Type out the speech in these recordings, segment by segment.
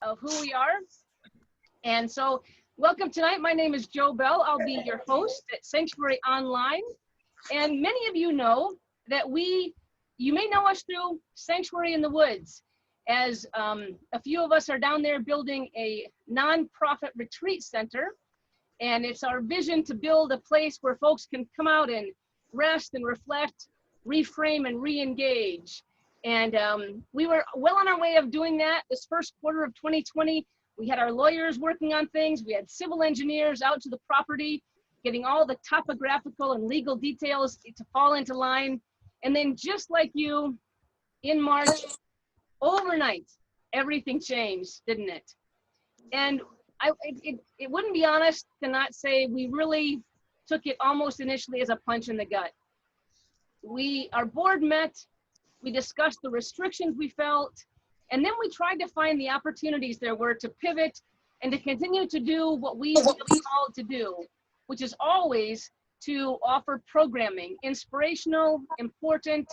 of who we are. And so welcome tonight. My name is Jo Bell. I'll be your host at Sanctuary Online. And many of you know that you may know us through Sanctuary in the Woods, as a few of us are down there building a nonprofit retreat center. And it's our vision to build a place where folks can come out and rest and reflect, reframe and re-engage. And we were well on our way of doing that this first quarter of 2020. We had our lawyers working on things. We had civil engineers out to the property, getting all the topographical and legal details to fall into line. And then just like you, in March, overnight, everything changed, didn't it? And it wouldn't be honest to not say we really took it almost initially as a punch in the gut. Our board met, we discussed the restrictions we felt, and then we tried to find the opportunities there were to pivot and to continue to do what we feel called to do, which is always to offer programming, inspirational, important,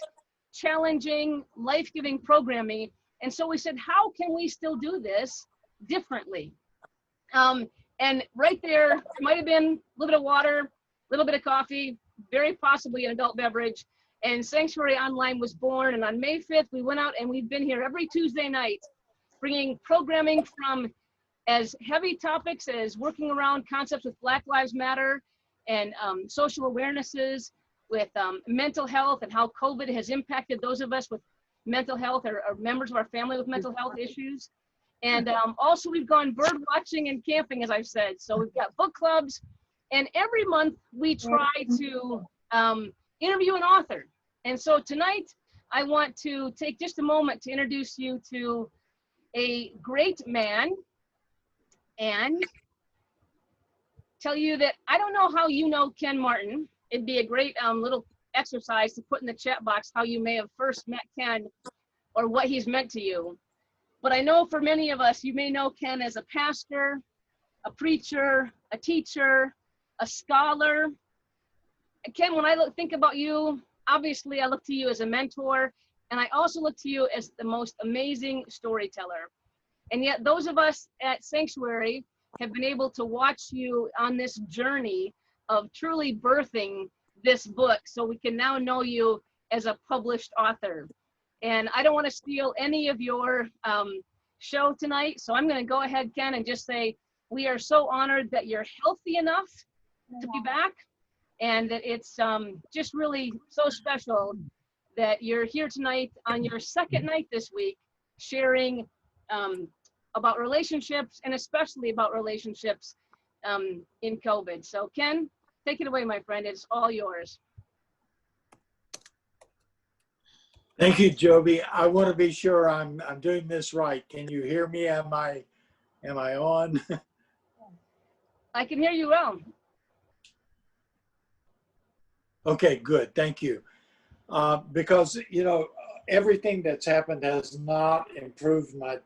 challenging, life-giving programming. And so we said, how can we still do this differently? And right there, it might have been a little bit of water, a little bit of coffee, very possibly an adult beverage. And Sanctuary Online was born. And on May 5th, we went out and we've been here every Tuesday night, bringing programming from as heavy topics as working around concepts with Black Lives Matter and social awarenesses with mental health and how COVID has impacted those of us with mental health or members of our family with mental health issues. And also we've gone bird watching and camping, as I've said. So we've got book clubs, and every month we try to interview an author. And so tonight I want to take just a moment to introduce you to a great man and tell you that I don't know how you know Ken Martin. It'd be a great little exercise to put in the chat box how you may have first met Ken or what he's meant to you. But I know for many of us, you may know Ken as a pastor, a preacher, a teacher, a scholar. Ken, when I think about you, obviously I look to you as a mentor, and I also look to you as the most amazing storyteller. And yet those of us at Sanctuary have been able to watch you on this journey of truly birthing this book, so we can now know you as a published author. And I don't want to steal any of your show tonight, so I'm going to go ahead, Ken, and just say we are so honored that you're healthy enough to be back, and that it's just really so special that you're here tonight on your second night this week, sharing about relationships, and especially about relationships in COVID. So Ken, take it away, my friend. It's all yours. Thank you, Joby. I want to be sure I'm doing this right. Can you hear me? Am I on? I can hear you well. Okay, good. Thank you. Because, you know, everything that's happened has not improved my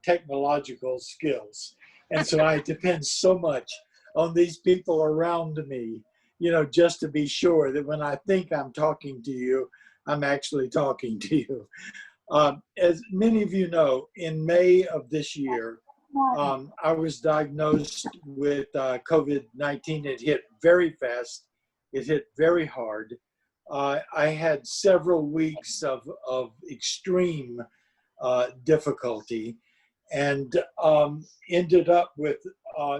technological skills. And so I depend so much on these people around me, you know, just to be sure that when I think I'm talking to you, I'm actually talking to you. As many of you know, in May of this year, I was diagnosed with COVID-19. It hit very fast. It hit very hard. I had several weeks of extreme difficulty, and ended up with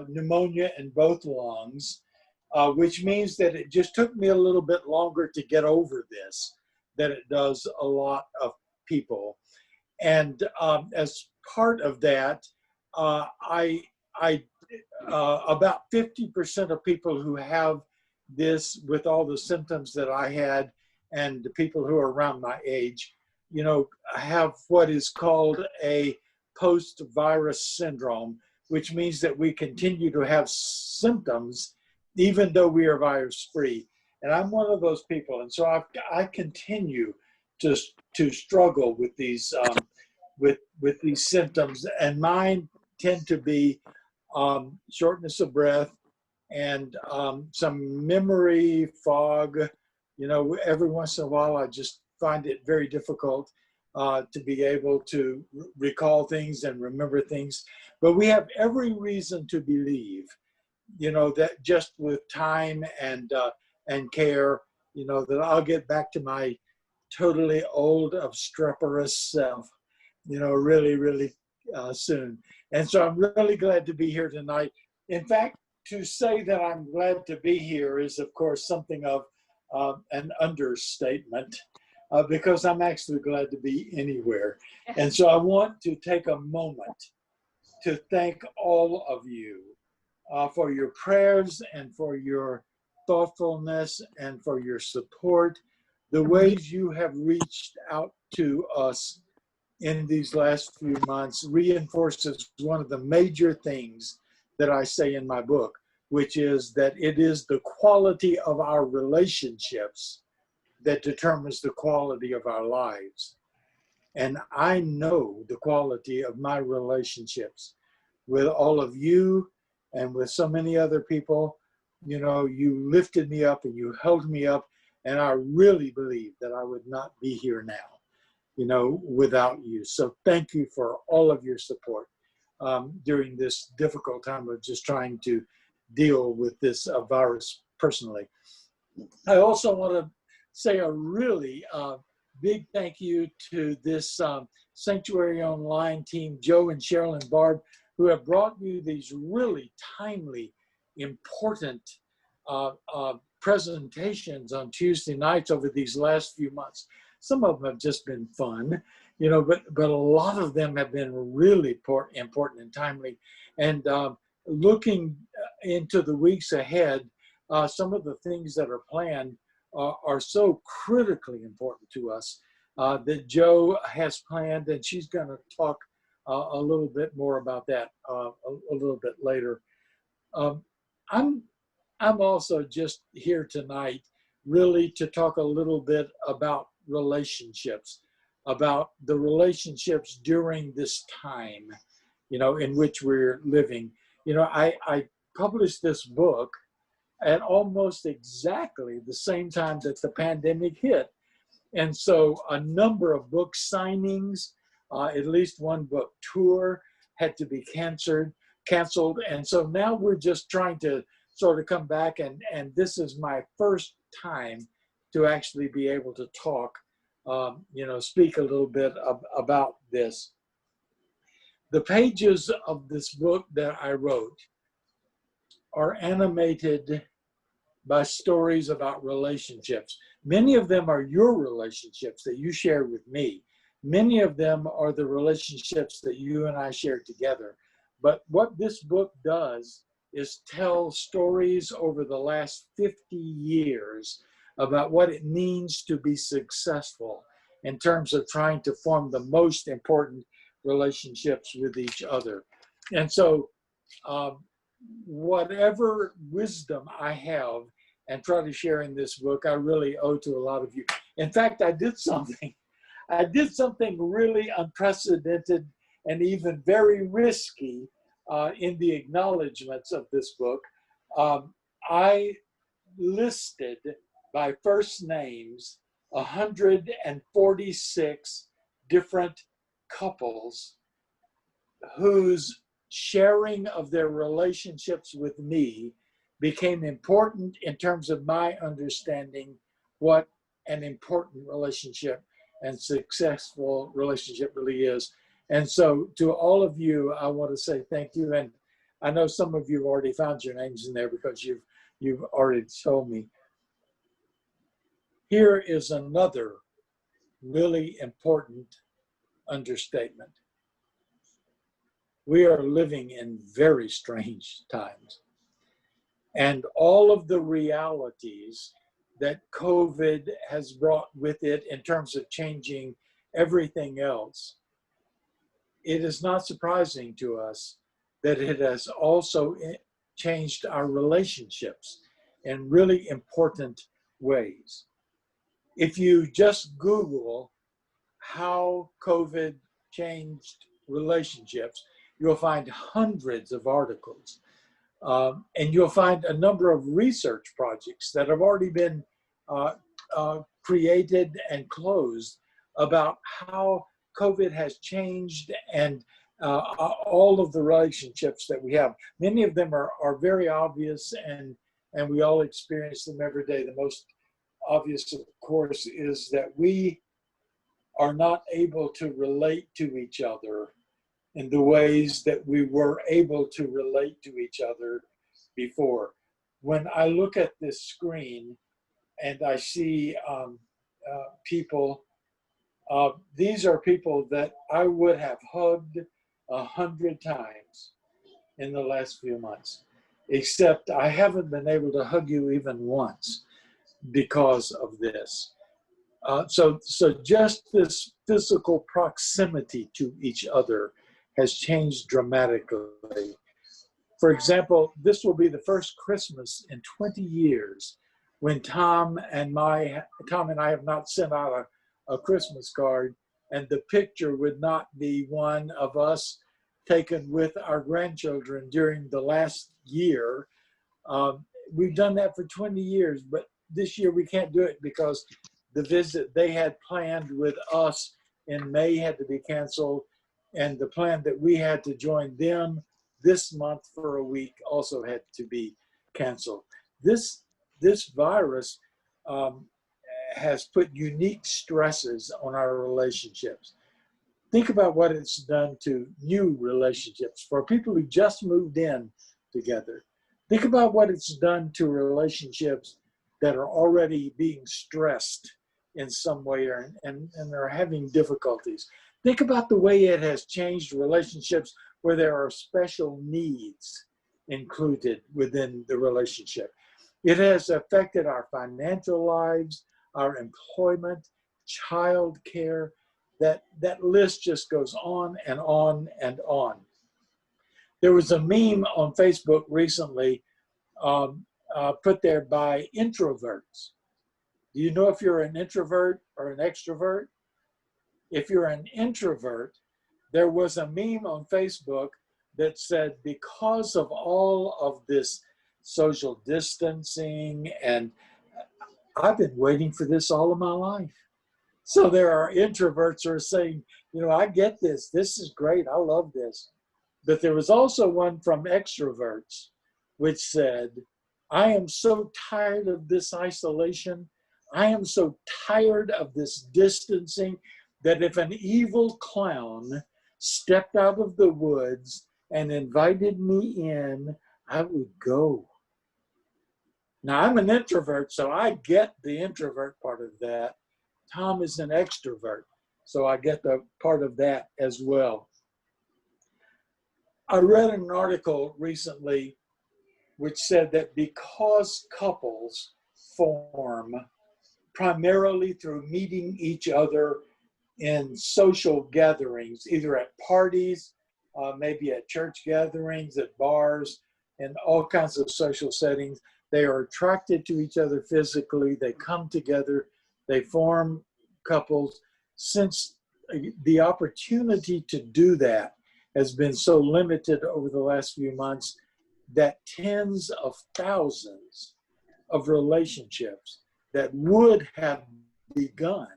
pneumonia in both lungs, which means that it just took me a little bit longer to get over this than it does a lot of people. And as part of that, about 50% of people who have this with all the symptoms that I had, and the people who are around my age, you know, have what is called a post-virus syndrome, which means that we continue to have symptoms even though we are virus-free. And I'm one of those people, and so I continue to struggle with these with these symptoms, and mine tend to be shortness of breath and some memory fog. You know, every once in a while I just find it very difficult to be able to recall things and remember things. But we have every reason to believe, that just with time and care, that I'll get back to my totally old, obstreperous self, really, really soon. And so I'm really glad to be here tonight. In fact, to say that I'm glad to be here is, of course, something of an understatement, because I'm actually glad to be anywhere. And so I want to take a moment to thank all of you for your prayers and for your thoughtfulness and for your support. The ways you have reached out to us in these last few months reinforces one of the major things that I say in my book, which is that it is the quality of our relationships that determines the quality of our lives. And I know the quality of my relationships with all of you and with so many other people. You lifted me up and you held me up, and I really believe that I would not be here now, without you. So thank you for all of your support during this difficult time of just trying to deal with this virus personally. I also want to say a really big thank you to this Sanctuary Online team, Joe and Cheryl and Barb, who have brought you these really timely, important presentations on Tuesday nights over these last few months. Some of them have just been fun, but a lot of them have been really important and timely. And looking into the weeks ahead, some of the things that are planned are so critically important to us that Joe has planned, and she's going to talk a little bit more about that a little bit later. I'm also just here tonight really to talk a little bit about relationships, about the relationships during this time, in which we're living. I published this book at almost exactly the same time that the pandemic hit. And so a number of book signings, at least one book tour had to be canceled. And so now we're just trying to sort of come back, and this is my first time to actually be able to talk, speak a little bit about this. The pages of this book that I wrote are animated by stories about relationships. Many of them are your relationships that you share with me. Many of them are the relationships that you and I share together. But what this book does is tell stories over the last 50 years about what it means to be successful in terms of trying to form the most important relationships with each other. And so whatever wisdom I have and try to share in this book, I really owe to a lot of you. In fact, I did something really unprecedented and even very risky in the acknowledgments of this book. I listed by first names 146 different couples whose sharing of their relationships with me became important in terms of my understanding what an important relationship and successful relationship really is. And so to all of you, I want to say thank you. And I know some of you have already found your names in there because you've already told me. Here is another really important understatement. We are living in very strange times. And all of the realities that COVID has brought with it in terms of changing everything else, it is not surprising to us that it has also changed our relationships in really important ways. If you just Google how COVID changed relationships, you'll find hundreds of articles. And you'll find a number of research projects that have already been created and closed about how COVID has changed and all of the relationships that we have. Many of them are very obvious, and we all experience them every day. The most obvious, of course, is that we are not able to relate to each other in the ways that we were able to relate to each other before. When I look at this screen and I see people, these are people that I would have hugged 100 times in the last few months, except I haven't been able to hug you even once because of this. So just this physical proximity to each other has changed dramatically. For example, this will be the first Christmas in 20 years when Tom and I have not sent out a Christmas card, and the picture would not be one of us taken with our grandchildren during the last year. We've done that for 20 years, but this year we can't do it because the visit they had planned with us in May had to be canceled, and the plan that we had to join them this month for a week also had to be canceled. This virus has put unique stresses on our relationships. Think about what it's done to new relationships for people who just moved in together. Think about what it's done to relationships that are already being stressed in some way and are having difficulties. Think about the way it has changed relationships where there are special needs included within the relationship. It has affected our financial lives, our employment, child care. That list just goes on and on and on. There was a meme on Facebook recently put there by introverts. Do you know if you're an introvert or an extrovert? If you're an introvert, there was a meme on Facebook that said, because of all of this social distancing, and I've been waiting for this all of my life. So there are introverts who are saying, I get this. This is great. I love this. But there was also one from extroverts which said, I am so tired of this isolation. I am so tired of this distancing that if an evil clown stepped out of the woods and invited me in, I would go. Now, I'm an introvert, so I get the introvert part of that. Tom is an extrovert, so I get the part of that as well. I read an article recently which said that because couples form primarily through meeting each other in social gatherings, either at parties, maybe at church gatherings, at bars, and all kinds of social settings, they are attracted to each other physically, they come together, they form couples. Since the opportunity to do that has been so limited over the last few months, that tens of thousands of relationships that would have begun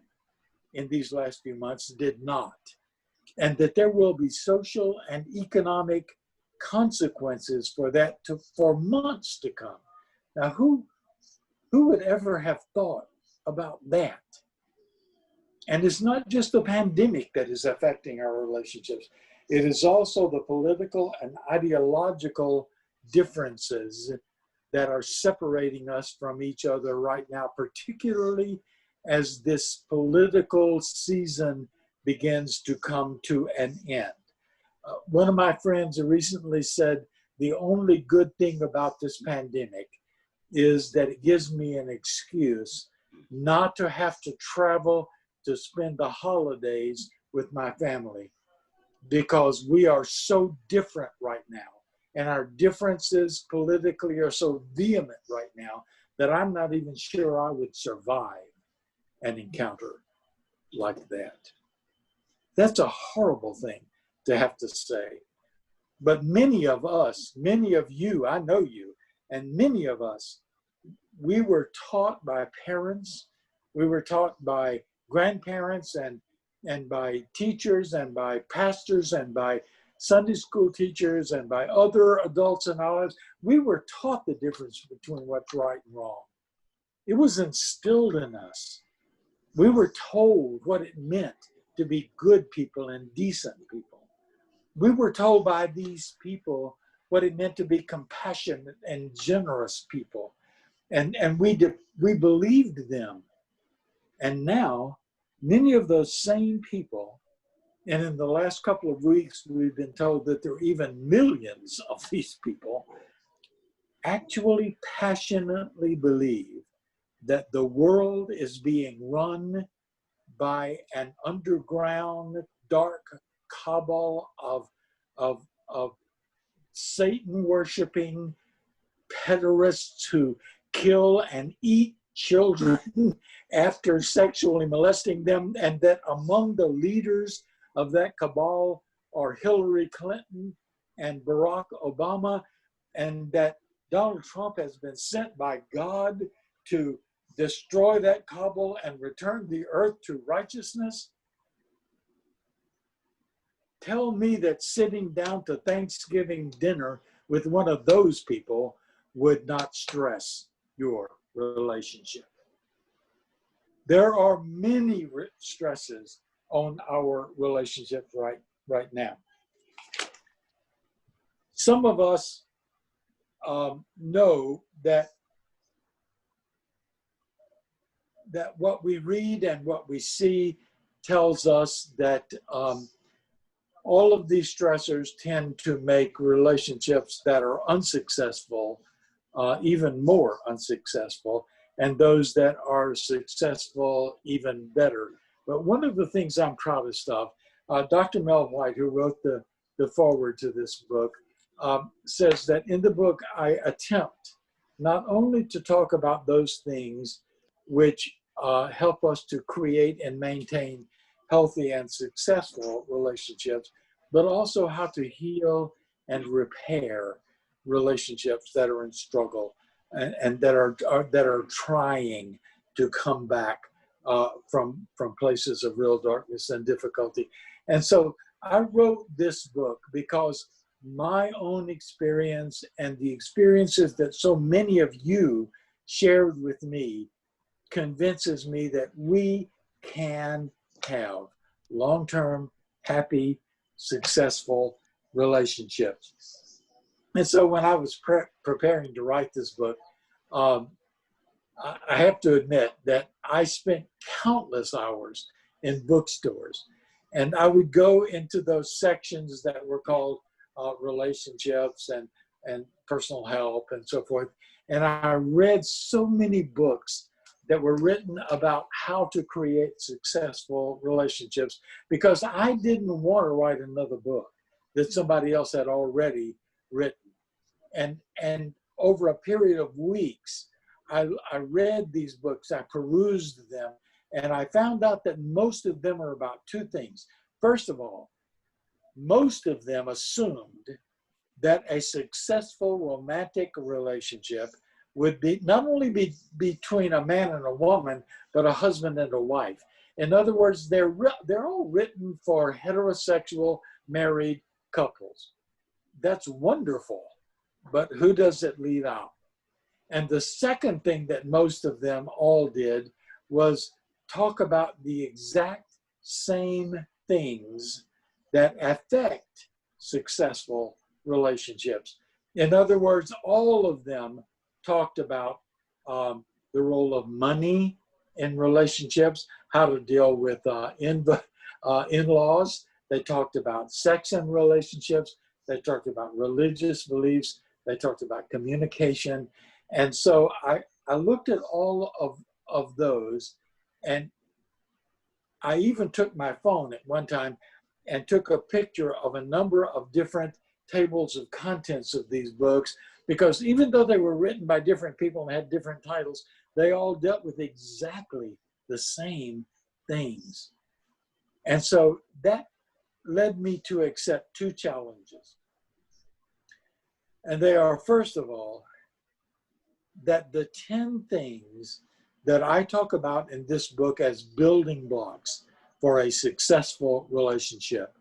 in these last few months did not. And that there will be social and economic consequences for that for months to come. Now, who would ever have thought about that? And it's not just the pandemic that is affecting our relationships. It is also the political and ideological differences that are separating us from each other right now, particularly as this political season begins to come to an end. One of my friends recently said, the only good thing about this pandemic is that it gives me an excuse not to have to travel to spend the holidays with my family, because we are so different right now. And our differences politically are so vehement right now that I'm not even sure I would survive an encounter like that. That's a horrible thing to have to say. But many of us, many of you, I know you, and many of us, we were taught by parents, we were taught by grandparents and and by teachers and by pastors and by Sunday school teachers and by other adults in our lives, we were taught the difference between what's right and wrong. It was instilled in us. We were told what it meant to be good people and decent people. We were told by these people what it meant to be compassionate and generous people. And we believed them. And now, many of those same people, and in the last couple of weeks, we've been told that there are even millions of these people, actually passionately believe that the world is being run by an underground, dark cabal of Satan worshiping pederasts who kill and eat children after sexually molesting them, and that among the leaders of that cabal are Hillary Clinton and Barack Obama, and that Donald Trump has been sent by God to destroy that cabal and return the earth to righteousness. Tell me that sitting down to Thanksgiving dinner with one of those people would not stress your relationship. There are many stresses on our relationships right now. Some of us know that what we read and what we see tells us that all of these stressors tend to make relationships that are unsuccessful even more unsuccessful, and those that are successful even better. But one of the things I'm proudest of, Dr. Mel White, who wrote the foreword to this book, says that in the book I attempt not only to talk about those things which help us to create and maintain healthy and successful relationships, but also how to heal and repair relationships that are in struggle and that are trying to come back from places of real darkness and difficulty. And so I wrote this book because my own experience and the experiences that so many of you shared with me convinces me that we can have long-term, happy, successful relationships. And so when I was preparing to write this book, I have to admit that I spent countless hours in bookstores. And I would go into those sections that were called relationships and personal help and so forth. And I read so many books that were written about how to create successful relationships because I didn't want to write another book that somebody else had already written. And over a period of weeks, I read these books, I perused them, and I found out that most of them are about two things. First of all, most of them assumed that a successful romantic relationship would be not only be between a man and a woman, but a husband and a wife. In other words, they're all written for heterosexual married couples. That's wonderful, but who does it leave out? And the second thing that most of them all did was talk about the exact same things that affect successful relationships. In other words, all of them talked about the role of money in relationships, how to deal with in-laws. They talked about sex in relationships. They talked about religious beliefs. They talked about communication. And so I looked at all of those, and I even took my phone at one time and took a picture of a number of different tables of contents of these books, because even though they were written by different people and had different titles, they all dealt with exactly the same things. And so that led me to accept two challenges. And they are, first of all, that the 10 things that I talk about in this book as building blocks for a successful relationship.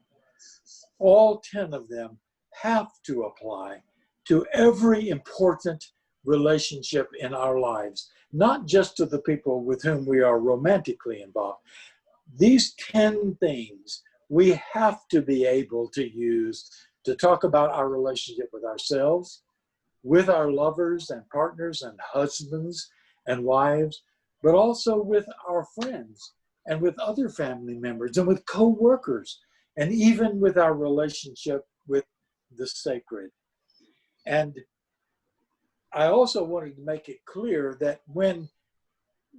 All 10 of them have to apply to every important relationship in our lives, not just to the people with whom we are romantically involved. These 10 things we have to be able to use to talk about our relationship with ourselves, with our lovers and partners and husbands and wives, but also with our friends and with other family members and with co-workers, and even with our relationship with the sacred. And I also wanted to make it clear that when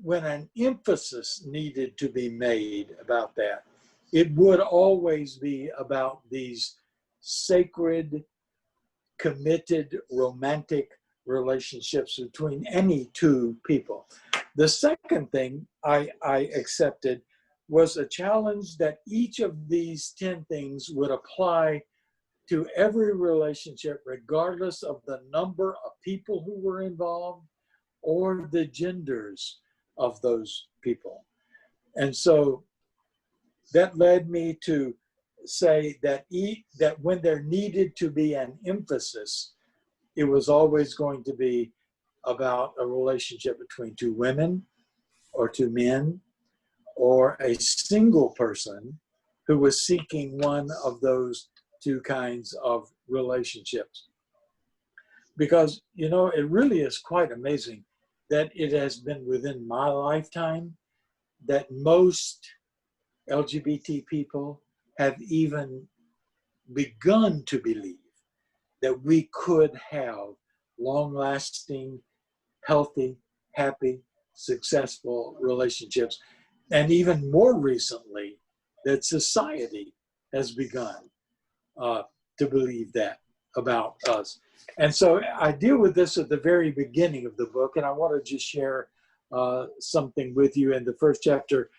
an emphasis needed to be made about that, it would always be about these sacred, committed, romantic relationships between any two people. The second thing I accepted was a challenge that each of these 10 things would apply to every relationship, regardless of the number of people who were involved or the genders of those people. And so that led me to say that when there needed to be an emphasis, it was always going to be about a relationship between two women or two men or a single person who was seeking one of those two kinds of relationships. Because, you know, it really is quite amazing that it has been within my lifetime that most LGBT people have even begun to believe that we could have long-lasting, healthy, happy, successful relationships. And even more recently, that society has begun to believe that about us. And so I deal with this at the very beginning of the book, and I want to just share something with you in the first chapter.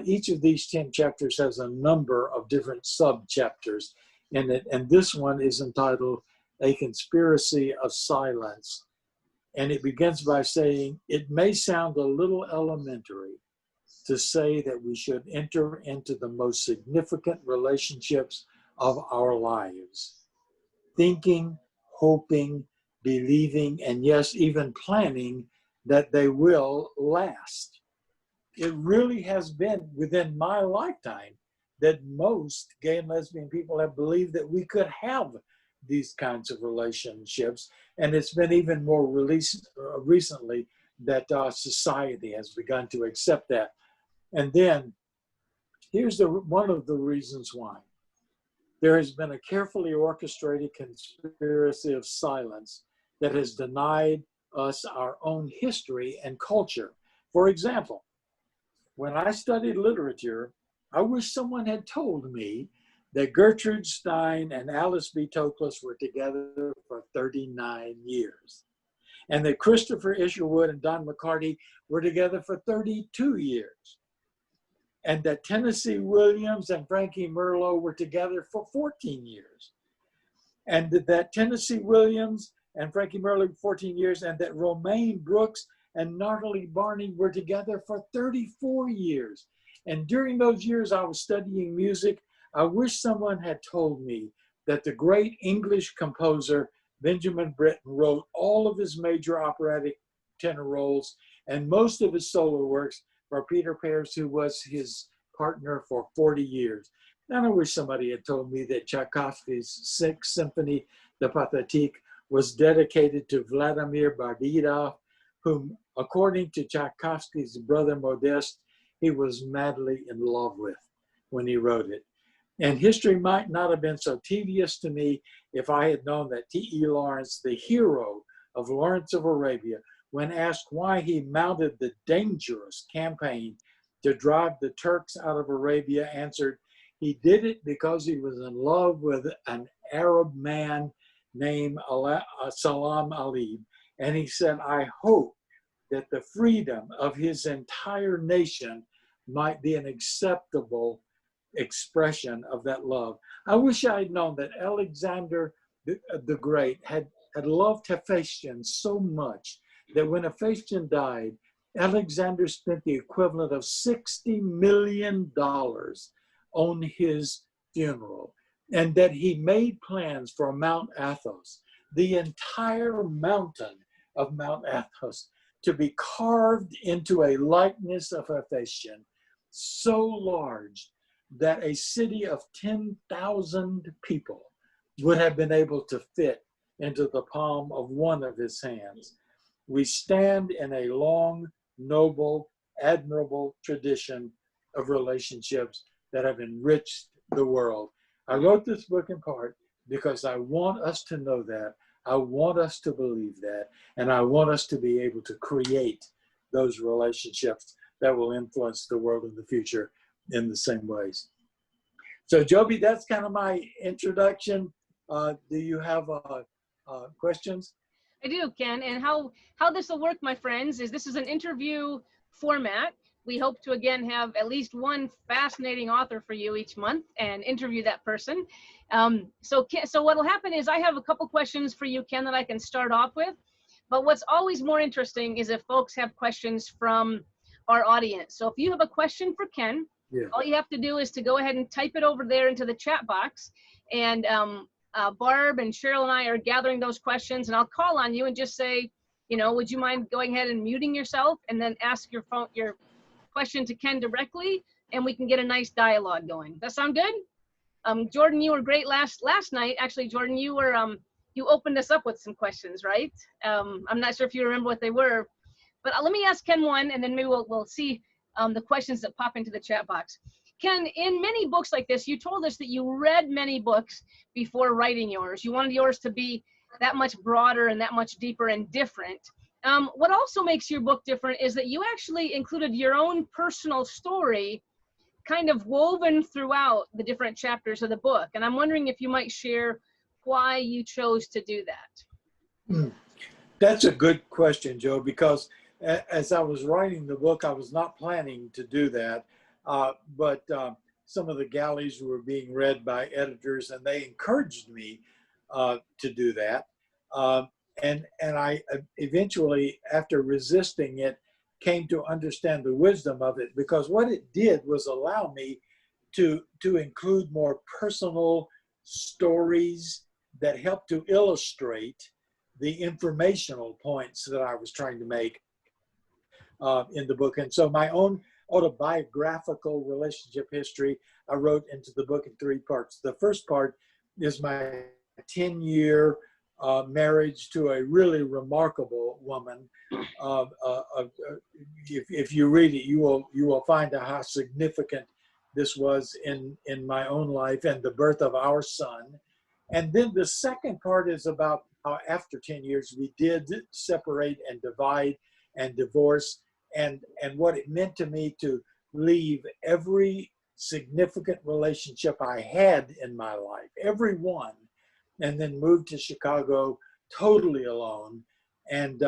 Each of these 10 chapters has a number of different sub-chapters in it, and this one is entitled A Conspiracy of Silence. And it begins by saying, it may sound a little elementary to say that we should enter into the most significant relationships of our lives, thinking, hoping, believing, and yes, even planning that they will last. It really has been within my lifetime that most gay and lesbian people have believed that we could have these kinds of relationships. And it's been even more recently that society has begun to accept that. And then here's one of the reasons why. There has been a carefully orchestrated conspiracy of silence that has denied us our own history and culture. For example, when I studied literature, I wish someone had told me that Gertrude Stein and Alice B. Toklas were together for 39 years, and that Christopher Isherwood and Don McCarty were together for 32 years, and that Tennessee Williams and Frankie Merlo were together for 14 years, and that Tennessee Williams and Frankie Merlo 14 years, and that Romaine Brooks and Natalie Barney were together for 34 years. And during those years I was studying music, I wish someone had told me that the great English composer Benjamin Britten wrote all of his major operatic tenor roles and most of his solo works for Peter Pears, who was his partner for 40 years. And I wish somebody had told me that Tchaikovsky's Sixth Symphony, the Pathétique, was dedicated to Vladimir Bardidov, whom, according to Tchaikovsky's brother Modeste, he was madly in love with when he wrote it. And history might not have been so tedious to me if I had known that T.E. Lawrence, the hero of Lawrence of Arabia, when asked why he mounted the dangerous campaign to drive the Turks out of Arabia, answered, he did it because he was in love with an Arab man named Salam Ali. And he said, I hope that the freedom of his entire nation might be an acceptable expression of that love. I wish I had known that Alexander the Great had loved Hephaestion so much that when Hephaestion died Alexander spent the equivalent of $60 million on his funeral, and that he made plans for Mount Athos, the entire mountain of Mount Athos, to be carved into a likeness of Hephaestion so large that a city of 10,000 people would have been able to fit into the palm of one of his hands. We stand in a long, noble, admirable tradition of relationships that have enriched the world. I wrote this book in part because I want us to know that. I want us to believe that. And I want us to be able to create those relationships that will influence the world in the future in the same ways. So, Joby, that's kind of my introduction. Do you have questions? I do, Ken. And how this will work, my friends, is this is an interview format. We hope to, again, have at least one fascinating author for you each month and interview that person. So what will happen is I have a couple questions for you, Ken, that I can start off with. But what's always more interesting is if folks have questions from our audience. So if you have a question for Ken, all you have to do is to go ahead and type it over there into the chat box. And Barb and Cheryl and I are gathering those questions, and I'll call on you and just say, you know, would you mind going ahead and muting yourself and then ask your question to Ken directly, and we can get a nice dialogue going. Does that sound good? Jordan, you were great last night. Actually, Jordan, you were you opened us up with some questions, right? I'm not sure if you remember what they were, but let me ask Ken one, and then maybe we'll see the questions that pop into the chat box. Ken, in many books like this, you told us that you read many books before writing yours. You wanted yours to be that much broader and that much deeper and different. What also makes your book different is that you actually included your own personal story kind of woven throughout the different chapters of the book. And I'm wondering if you might share why you chose to do that. That's a good question, Joe, because as I was writing the book, I was not planning to do that. But some of the galleys were being read by editors, and they encouraged me to do that. And I eventually, after resisting it, came to understand the wisdom of it, because what it did was allow me to include more personal stories that helped to illustrate the informational points that I was trying to make in the book. And so my own autobiographical relationship history, I wrote into the book in 3 parts. The first part is my 10-year marriage to a really remarkable woman. If you read it, you will find out how significant this was in my own life and the birth of our son. And then the second part is about how after 10 years we did separate and divide and divorce, and what it meant to me to leave every significant relationship I had in my life, every one, and then moved to Chicago totally alone, and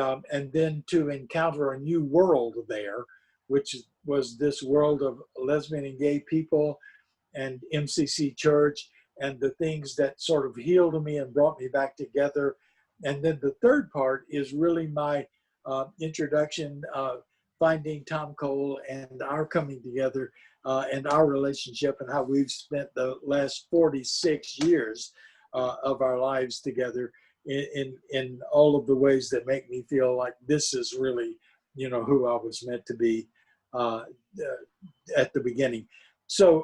then to encounter a new world there, which was this world of lesbian and gay people and MCC Church, and the things that sort of healed me and brought me back together. And then the third part is really my introduction, finding Tom Cole and our coming together and our relationship, and how we've spent the last 46 years of our lives together in all of the ways that make me feel like this is really, you know, who I was meant to be at the beginning. So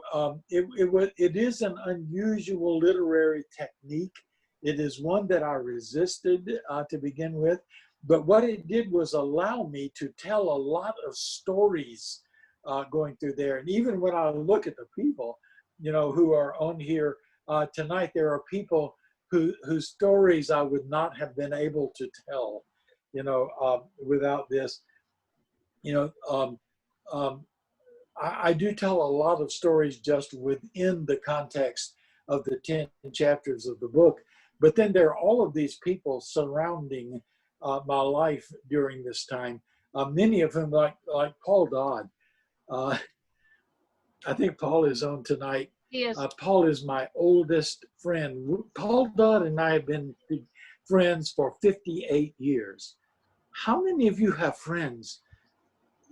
it is an unusual literary technique. It is one that I resisted to begin with, but what it did was allow me to tell a lot of stories going through there. And even when I look at the people, you know, who are on here tonight, there are people whose stories I would not have been able to tell, you know, without this. You know, I do tell a lot of stories just within the context of the 10 chapters of the book, but then there are all of these people surrounding my life during this time. Many of them, like Paul Dodd. I think Paul is on tonight. He is. Paul is my oldest friend. Paul Dodd and I have been friends for 58 years. How many of you have friends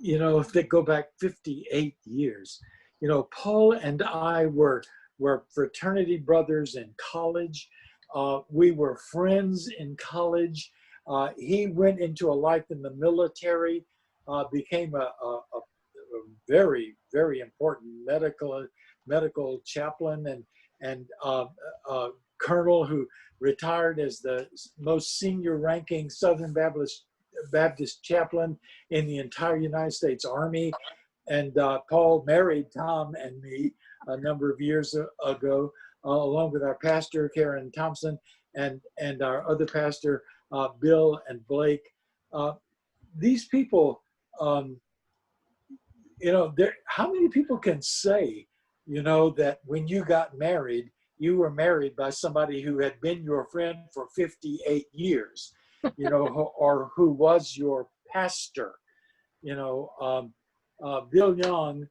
if they go back 58 years, Paul and I were fraternity brothers in college. We were friends in college. He went into a life in the military, became a very, very important medical chaplain and colonel who retired as the most senior ranking Southern Baptist chaplain in the entire United States Army. And Paul married Tom and me a number of years ago, along with our pastor, Karen Thompson, and our other pastor, Bill and Blake. These people, how many people can say, that when you got married, you were married by somebody who had been your friend for 58 years, or who was your pastor? Bill Young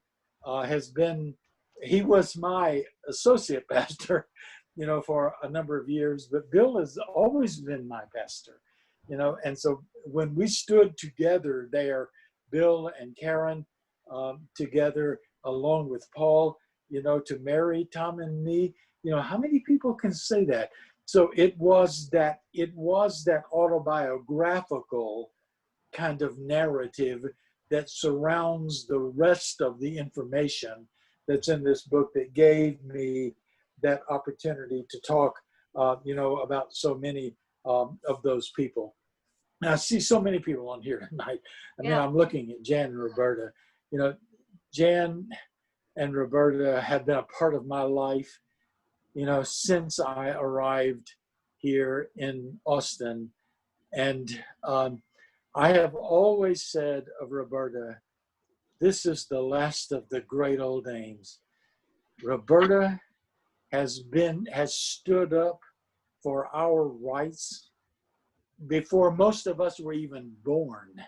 he was my associate pastor, for a number of years, but Bill has always been my pastor, and so when we stood together there, Bill and Karen together, along with Paul, to marry Tom and me, how many people can say that? So it was that autobiographical kind of narrative that surrounds the rest of the information that's in this book that gave me that opportunity to talk, about so many of those people. Now, I see so many people on here tonight. I mean, I'm looking at Jan and Roberta. Jan and Roberta have been a part of my life, since I arrived here in Austin. And I have always said of Roberta, this is the last of the great old dames. Roberta has stood up for our rights before most of us were even born,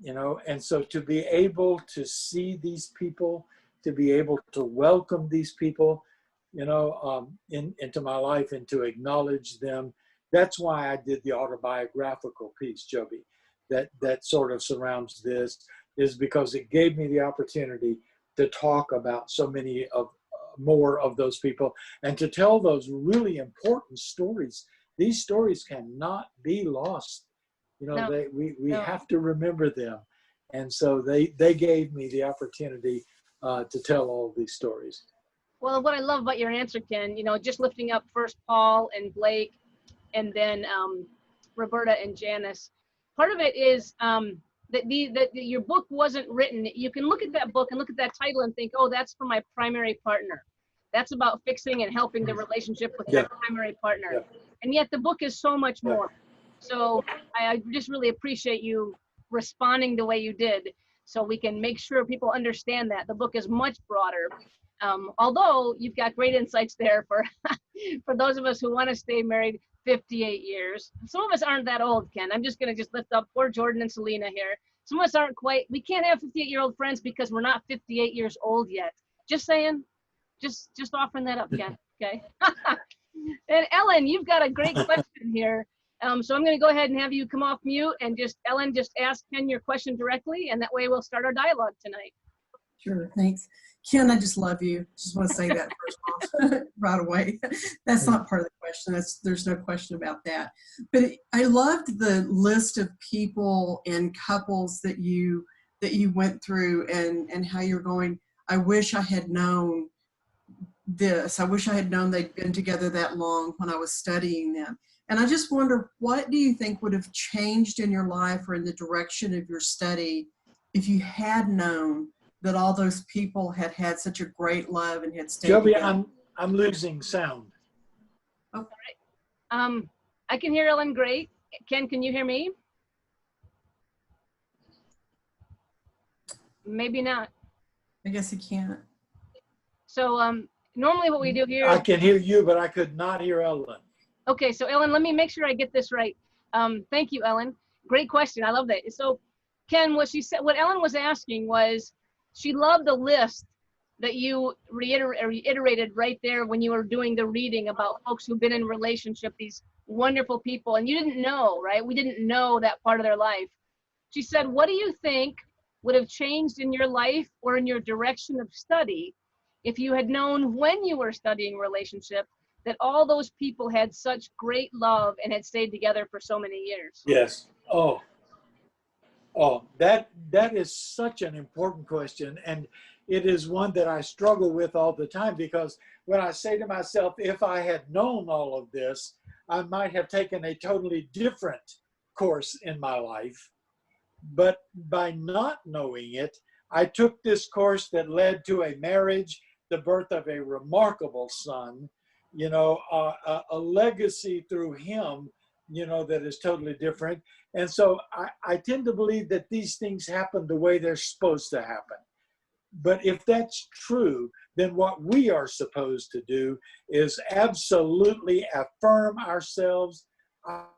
and so to be able to see these people, to be able to welcome these people, into my life and to acknowledge them. That's why I did the autobiographical piece, Joby, that sort of surrounds this, is because it gave me the opportunity to talk about so many more of those people and to tell those really important stories. These stories cannot be lost. No, we have to remember them. And so they gave me the opportunity to tell all of these stories. Well, what I love about your answer, Ken, just lifting up first Paul and Blake and then Roberta and Janice. Part of it is that your book wasn't written. You can look at that book and look at that title and think, oh, that's for my primary partner. That's about fixing and helping the relationship with your primary partner. Yeah. And yet the book is so much more. So I just really appreciate you responding the way you did, so we can make sure people understand that the book is much broader. Although you've got great insights there for for those of us who want to stay married 58 years. Some of us aren't that old, Ken. I'm just going to lift up poor Jordan and Selena here. Some of us aren't quite, we can't have 58-year-old friends because we're not 58 years old yet. Just saying, just offering that up, Ken, okay? And Ellen, you've got a great question here. So I'm going to go ahead and have you come off mute and Ellen, just ask Ken your question directly, and that way we'll start our dialogue tonight. Sure, thanks. Ken, I just love you. Just want to say that first off right away. That's not part of the question. There's no question about that. But I loved the list of people and couples that you went through and how you're going, I wish I had known this. I wish I had known they'd been together that long when I was studying them. And I just wonder, what do you think would have changed in your life or in the direction of your study if you had known that all those people had such a great love and had stayed Joby, together? I'm losing sound. Okay. I can hear Ellen great. Ken, can you hear me? Maybe not. I guess he can't. So normally what we do here. I can hear you, but I could not hear Ellen. Okay, so Ellen, let me make sure I get this right. Thank you, Ellen. Great question. I love that. So Ken, what Ellen was asking was, she loved the list that you reiterated right there when you were doing the reading about folks who've been in relationship, these wonderful people, and you didn't know, right? We didn't know that part of their life. She said, what do you think would have changed in your life or in your direction of study if you had known when you were studying relationship that all those people had such great love and had stayed together for so many years? Yes. That is such an important question, and it is one that I struggle with all the time, because when I say to myself, if I had known all of this, I might have taken a totally different course in my life. But by not knowing it, I took this course that led to a marriage, the birth of a remarkable son, a legacy through him, that is totally different. And so I tend to believe that these things happen the way they're supposed to happen. But if that's true, then what we are supposed to do is absolutely affirm ourselves.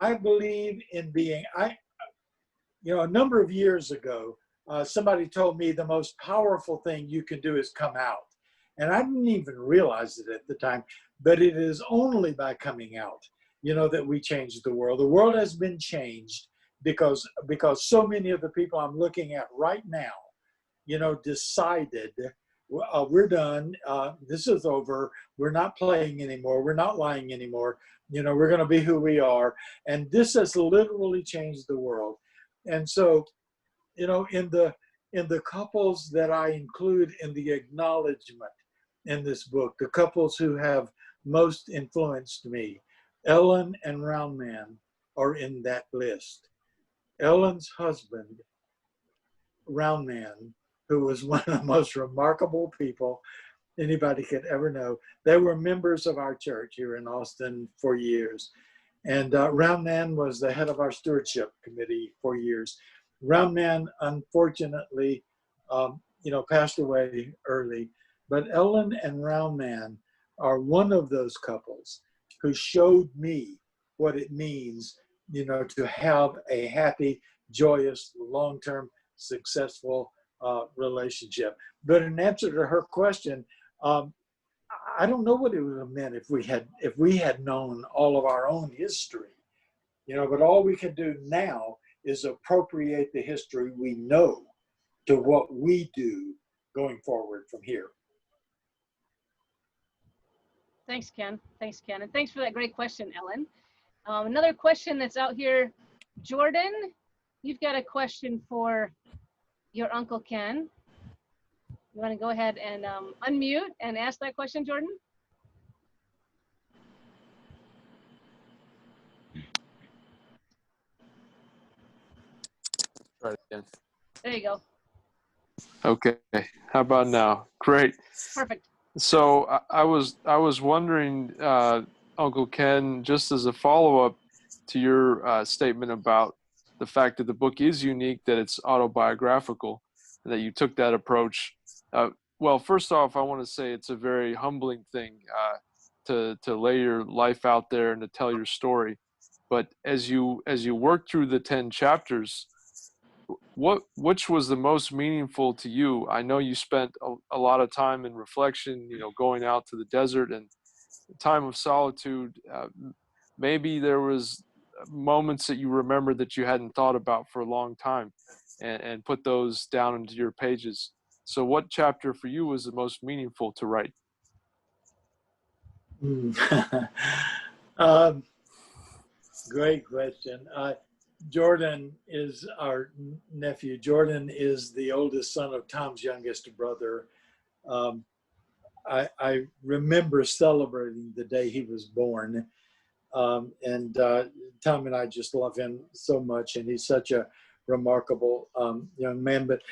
I believe in being, a number of years ago, somebody told me the most powerful thing you can do is come out. And I didn't even realize it at the time, but it is only by coming out, that we change the world. The world has been changed because so many of the people I'm looking at right now, decided, we're done. This is over. We're not playing anymore. We're not lying anymore. We're going to be who we are. And this has literally changed the world. And so, in the couples that I include in the acknowledgement in this book, the couples who have most influenced me, Ellen and Round Man are in that list. Ellen's husband, Round Man, who was one of the most remarkable people anybody could ever know. They were members of our church here in Austin for years. And Round Man was the head of our stewardship committee for years. Round Man, unfortunately, passed away early. But Ellen and Round Man are one of those couples who showed me what it means, to have a happy, joyous, long-term, successful relationship. But in answer to her question, I don't know what it would have meant if we had known all of our own history, but all we can do now is appropriate the history we know to what we do going forward from here. Thanks, Ken. Thanks, Ken. And thanks for that great question, Ellen. Another question that's out here, Jordan, you've got a question for your Uncle Ken. You want to go ahead and unmute and ask that question, Jordan? Try it again. There you go. Okay. How about now? Great. Perfect. So I was wondering, Uncle Ken, just as a follow-up to your statement about the fact that the book is unique, that it's autobiographical, and that you took that approach. Well, first off, I want to say it's a very humbling thing to lay your life out there and to tell your story. But as you work through the 10 chapters, which was the most meaningful to you? I know you spent a lot of time in reflection, going out to the desert and time of solitude. Maybe there was moments that you remember that you hadn't thought about for a long time, and put those down into your pages. So what chapter for you was the most meaningful to write? Great question. Jordan is our nephew. Jordan is the oldest son of Tom's youngest brother. I remember celebrating the day he was born. And Tom and I just love him so much, and he's such a remarkable young man. But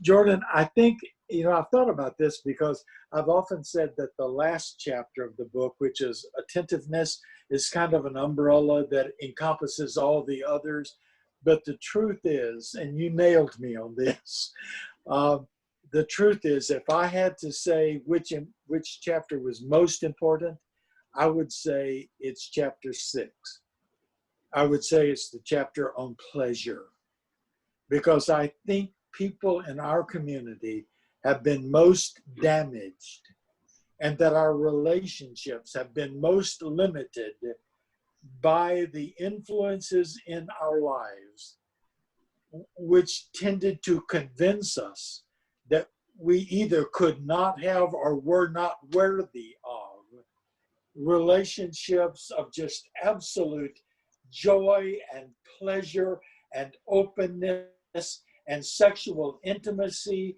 Jordan, I think I've thought about this because I've often said that the last chapter of the book, which is attentiveness, is kind of an umbrella that encompasses all the others. But the truth is, and you nailed me on this, the truth is, if I had to say which chapter was most important, I would say it's chapter 6. I would say it's the chapter on pleasure, because I think people in our community have been most damaged, and that our relationships have been most limited by the influences in our lives which tended to convince us that we either could not have or were not worthy of relationships of just absolute joy and pleasure and openness and sexual intimacy.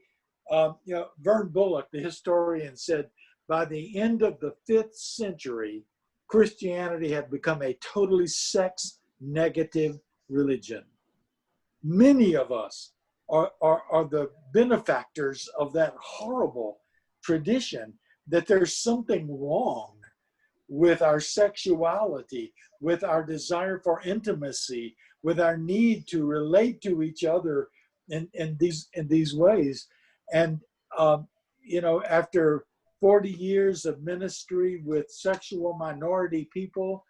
Vern Bullock, the historian, said by the end of the 5th century, Christianity had become a totally sex negative religion. Many of us are the benefactors of that horrible tradition, that there's something wrong with our sexuality, with our desire for intimacy, with our need to relate to each other in these ways. And after 40 years of ministry with sexual minority people,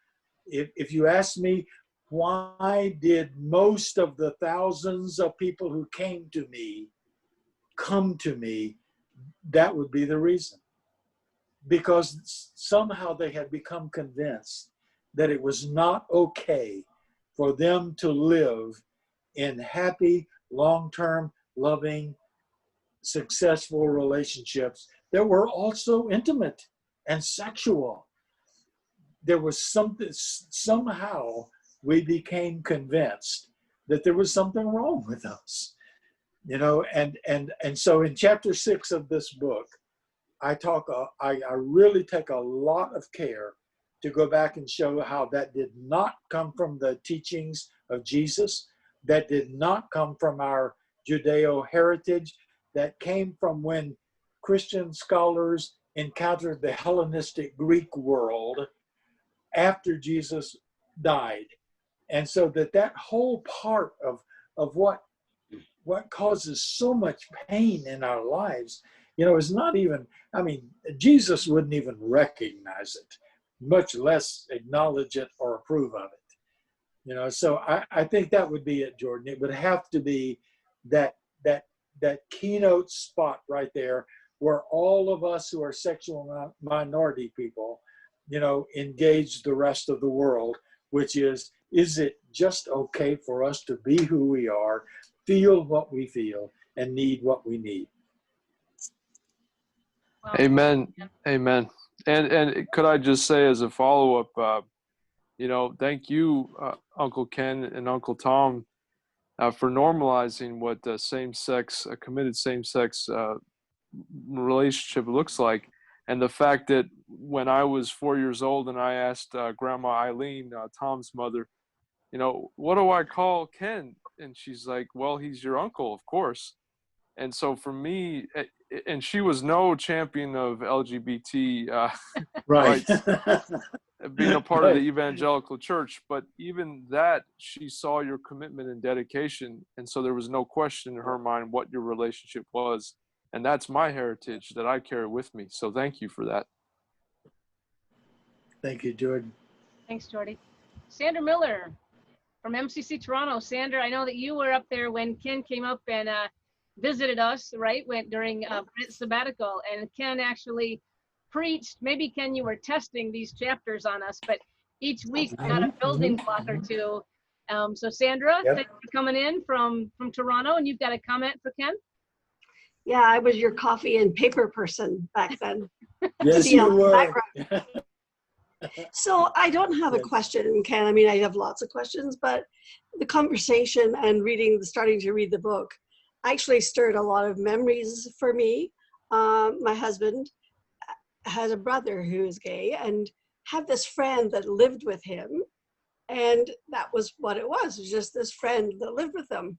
if you ask me, why did most of the thousands of people who came to me come to me, that would be the reason. Because somehow they had become convinced that it was not okay for them to live in happy, long-term, loving, successful relationships that were also intimate and sexual. There was something, somehow we became convinced that there was something wrong with us, and so in chapter 6 of this book, I really take a lot of care to go back and show how that did not come from the teachings of Jesus, that did not come from our Judeo heritage, that came from when Christian scholars encountered the Hellenistic Greek world after Jesus died. And so that whole part of what causes so much pain in our lives, is not even, Jesus wouldn't even recognize it, much less acknowledge it or approve of it. So I think that would be it, Jordan. It would have to be that keynote spot right there where all of us who are sexual minority people, engage the rest of the world, which is it just okay for us to be who we are, feel what we feel, and need what we need? Well, Amen. Amen. And could I just say as a follow-up, thank you, Uncle Ken and Uncle Tom, for normalizing what a committed same-sex relationship looks like. And the fact that when I was 4 years old and I asked Grandma Eileen, Tom's mother, what do I call Ken? And she's like, well, he's your uncle, of course. And so for me, and she was no champion of LGBT Right. rights, being a part of the evangelical church, but even that, she saw your commitment and dedication. And so there was no question in her mind what your relationship was. And that's my heritage that I carry with me. So thank you for that. Thank you, Jordan. Thanks, Jordy. Sandra Miller from MCC Toronto. Sandra, I know that you were up there when Ken came up and visited us, right? During Brent's sabbatical, and Ken actually preached. Maybe, Ken, you were testing these chapters on us, but each week we got a building block or two. So Sandra, Yep. Thanks for coming in from Toronto, and you've got a comment for Ken? Yeah, I was your coffee and paper person back then. Yes, you were. So I don't have a question, Ken. I have lots of questions, but the conversation and starting to read the book actually stirred a lot of memories for me. My husband has a brother who is gay and had this friend that lived with him. And that was what it was just this friend that lived with them.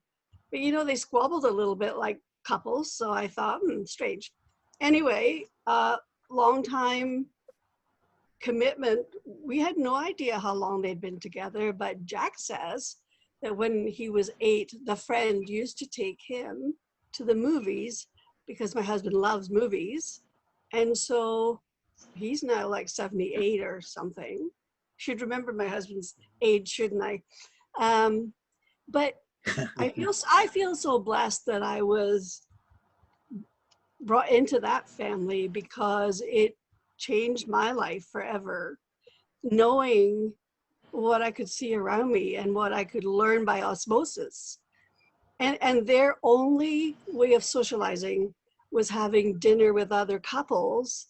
But they squabbled a little bit like couples. So I thought, strange. Anyway, long time commitment. We had no idea how long they'd been together, but Jack says that when he was 8, the friend used to take him to the movies because my husband loves movies. And so he's now like 78 or something. Should remember my husband's age, shouldn't I? But I feel so blessed that I was brought into that family because it changed my life forever. Knowing what I could see around me and what I could learn by osmosis. And their only way of socializing was having dinner with other couples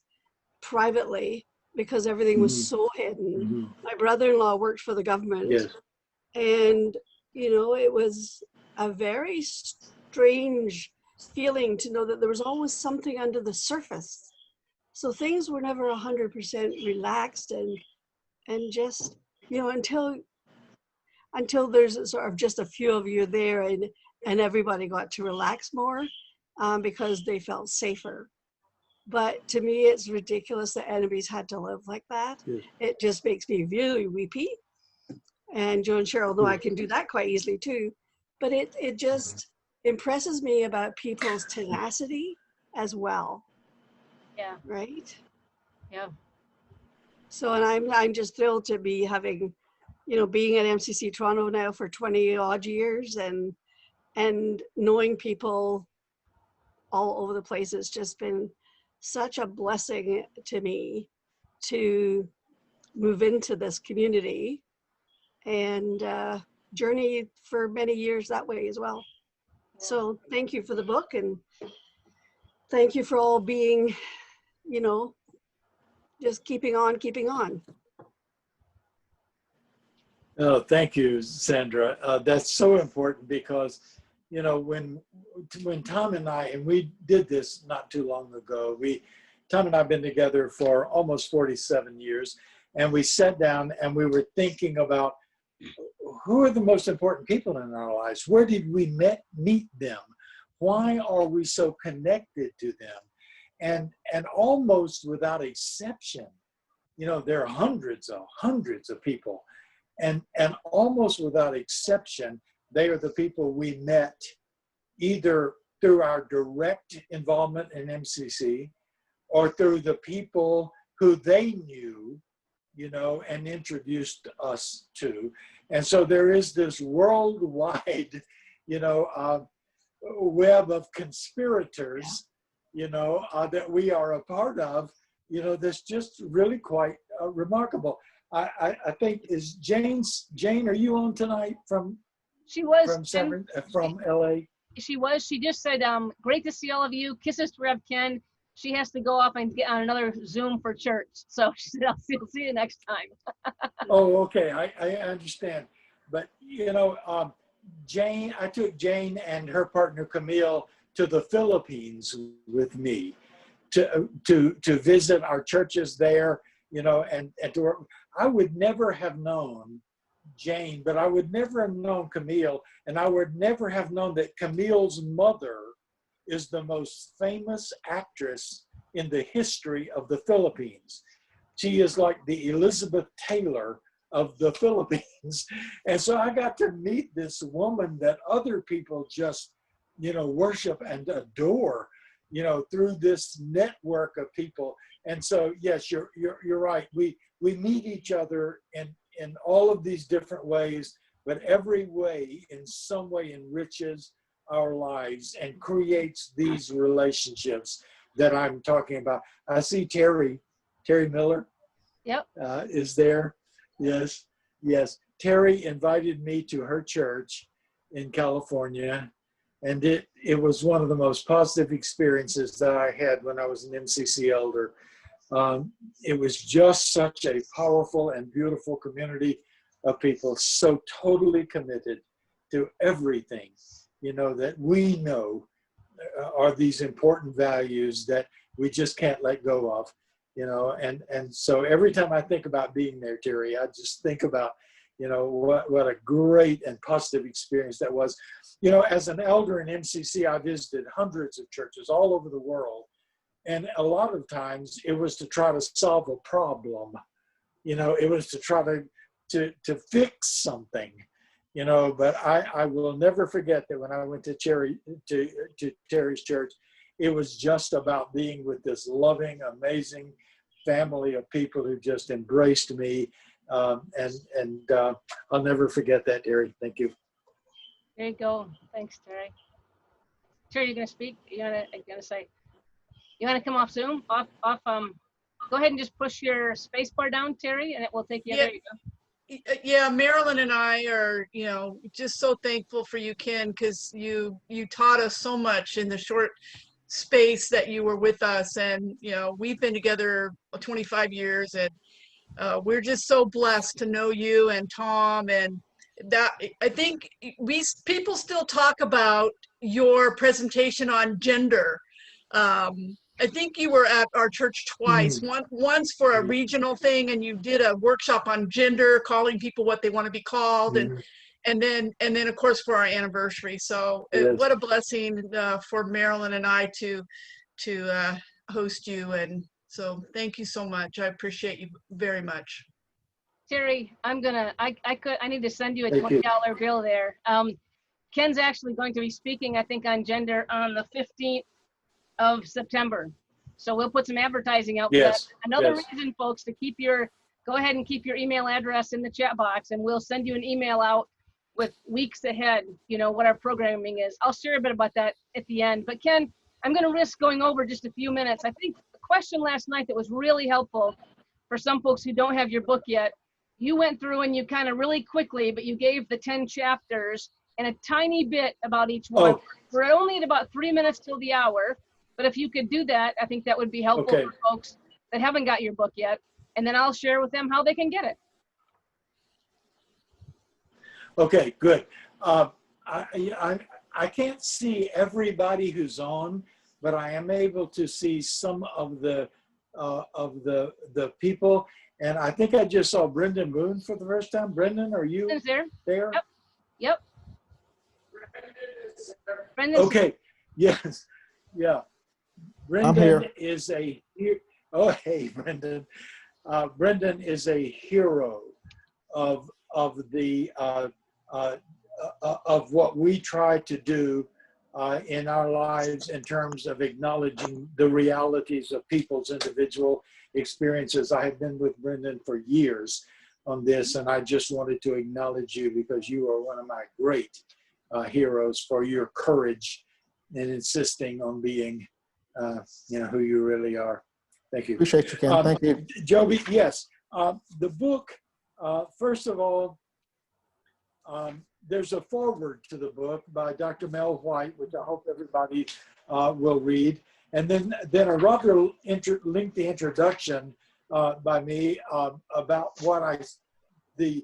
privately because everything was so hidden. Mm-hmm. My brother-in-law worked for the government, Yes. and it was a very strange feeling to know that there was always something under the surface. So things were never 100% relaxed and just until there's sort of just a few of you there, and everybody got to relax more because they felt safer. But to me, it's ridiculous that enemies had to live like that. Yes. It just makes me really weepy. And Joe and Cheryl know I can do that quite easily too. But it just impresses me about people's tenacity as well. Yeah. Right? Yeah. So, and I'm just thrilled to be having, being at MCC Toronto now for 20 odd years and knowing people all over the place. It's just been such a blessing to me to move into this community and journey for many years that way as well. So thank you for the book, and thank you for all being, just keeping on, keeping on. Oh, thank you, Sandra. That's so important because, when Tom and I, and we did this not too long ago, Tom and I have been together for almost 47 years, and we sat down and we were thinking about who are the most important people in our lives? Where did we meet them? Why are we so connected to them? And almost without exception, there are hundreds of people. And almost without exception, they are the people we met either through our direct involvement in MCC or through the people who they knew, and introduced us to. And so there is this worldwide, web of conspirators, that we are a part of, that's just really quite remarkable. I think Jane, are you on tonight from LA? She was. She just said, great to see all of you. Kisses to Rev Ken. She has to go off and get on another Zoom for church. So she said, I'll see you next time. Oh, okay. I understand. But, Jane, I took Jane and her partner Camille to the Philippines with me to visit our churches there, and to work. I would never have known Jane, but I would never have known Camille, and I would never have known that Camille's mother is the most famous actress in the history of the Philippines. She is like the Elizabeth Taylor of the Philippines. And so I got to meet this woman that other people just, worship and adore, through this network of people. And so, yes, you're right. We meet each other in all of these different ways, but every way in some way enriches our lives and creates these relationships that I'm talking about. I see Terry Miller. Yep. Is there. Yes. Terry invited me to her church in California, and it was one of the most positive experiences that I had when I was an MCC elder. It was just such a powerful and beautiful community of people, so totally committed to everything, that we know are these important values that we just can't let go of, and so every time I think about being there, Terry, I just think about, what a great and positive experience that was. As an elder in MCC, I visited hundreds of churches all over the world. And a lot of times it was to try to solve a problem. It was to try to fix something, but I will never forget that when I went to Terry's church, it was just about being with this loving, amazing family of people who just embraced me. And I'll never forget that, Terry. Thank you. There you go. Thanks, Terry. Terry, you're going to speak? You're going to say, you want to come off Zoom? Go ahead and just push your space bar down, Terry, and it will take you. Yeah. There you go. yeah, Marilyn and I are, just so thankful for you, Ken, because you taught us so much in the short space that you were with us. And, we've been together 25 years, and we're just so blessed to know you and Tom. And that, I think people still talk about your presentation on gender. I think you were at our church twice. Once for a regional thing, and you did a workshop on gender, calling people what they want to be called, and then of course for our anniversary. So what a blessing for Marilyn and I to host you. And so thank you so much. I appreciate you very much. Terry, I need to send you a Thank $20 bill there. Ken's actually going to be speaking, I think, on gender on the 15th of September. So we'll put some advertising out for that. Another reason, folks, to go ahead and keep your email address in the chat box, and we'll send you an email out with weeks ahead, what our programming is. I'll share a bit about that at the end. But Ken, I'm going to risk going over just a few minutes. I think the question last night that was really helpful for some folks who don't have your book yet, you went through and you kind of really quickly, but you gave the 10 chapters and a tiny bit about each one. We're only at about 3 minutes till the hour. But if you could do that, I think that would be helpful for folks that haven't got your book yet. And then I'll share with them how they can get it. Okay, good. I can't see everybody who's on, but I am able to see some of the people. And I think I just saw Brendan Boone for the first time. Brendan, are you there? Yep. Brendan's okay. Yes. Yeah. Brendan is hey, Brendan. Brendan is a hero of what we try to do in our lives in terms of acknowledging the realities of people's individual experiences. I have been with Brendan for years on this, and I just wanted to acknowledge you because you are one of my great heroes for your courage in insisting on being who you really are. Thank you. Appreciate you, Ken. Thank you. Joby, yes. The book, first of all, there's a foreword to the book by Dr. Mel White, which I hope everybody will read. And then a rather lengthy introduction by me about the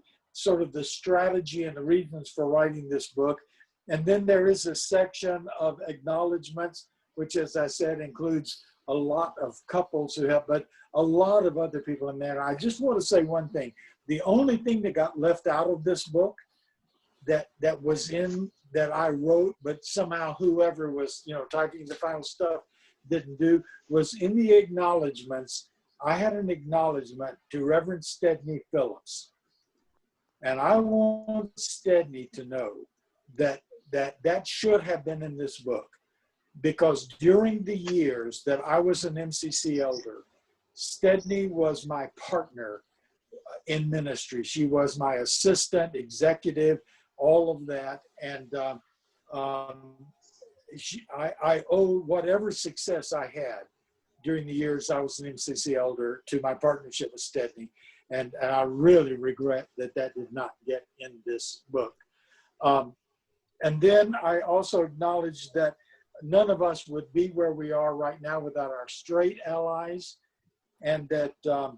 strategy and the reasons for writing this book. And then there is a section of acknowledgments, which, as I said, includes a lot of couples who have, but a lot of other people in there. I just want to say one thing. The only thing that got left out of this book that I wrote, but somehow whoever was, typing the final stuff didn't do, was in the acknowledgments. I had an acknowledgement to Reverend Stedney Phillips. And I want Stedney to know that should have been in this book. Because during the years that I was an MCC elder, Stedney was my partner in ministry. She was my assistant, executive, all of that. And I owe whatever success I had during the years I was an MCC elder to my partnership with Stedney. And I really regret that did not get in this book. And then I also acknowledge that none of us would be where we are right now without our straight allies, and that the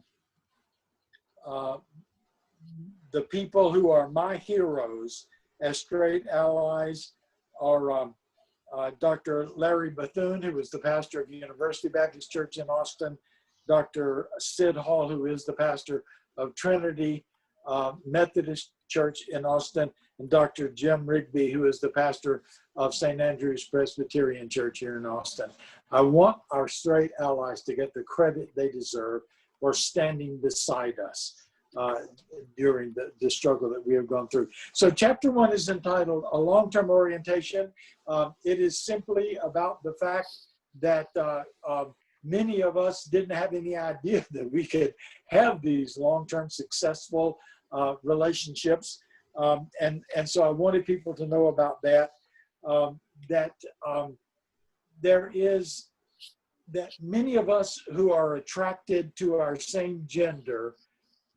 people who are my heroes as straight allies are Dr. Larry Bethune, who was the pastor of University Baptist Church in Austin, Dr. Sid Hall, who is the pastor of Trinity Methodist Church in Austin, and Dr. Jim Rigby, who is the pastor of St. Andrew's Presbyterian Church here in Austin. I want our straight allies to get the credit they deserve for standing beside us during the struggle that we have gone through. So chapter 1 is entitled A Long-Term Orientation. It is simply about the fact that many of us didn't have any idea that we could have these long-term successful relationships. And so I wanted people to know about that, that many of us who are attracted to our same gender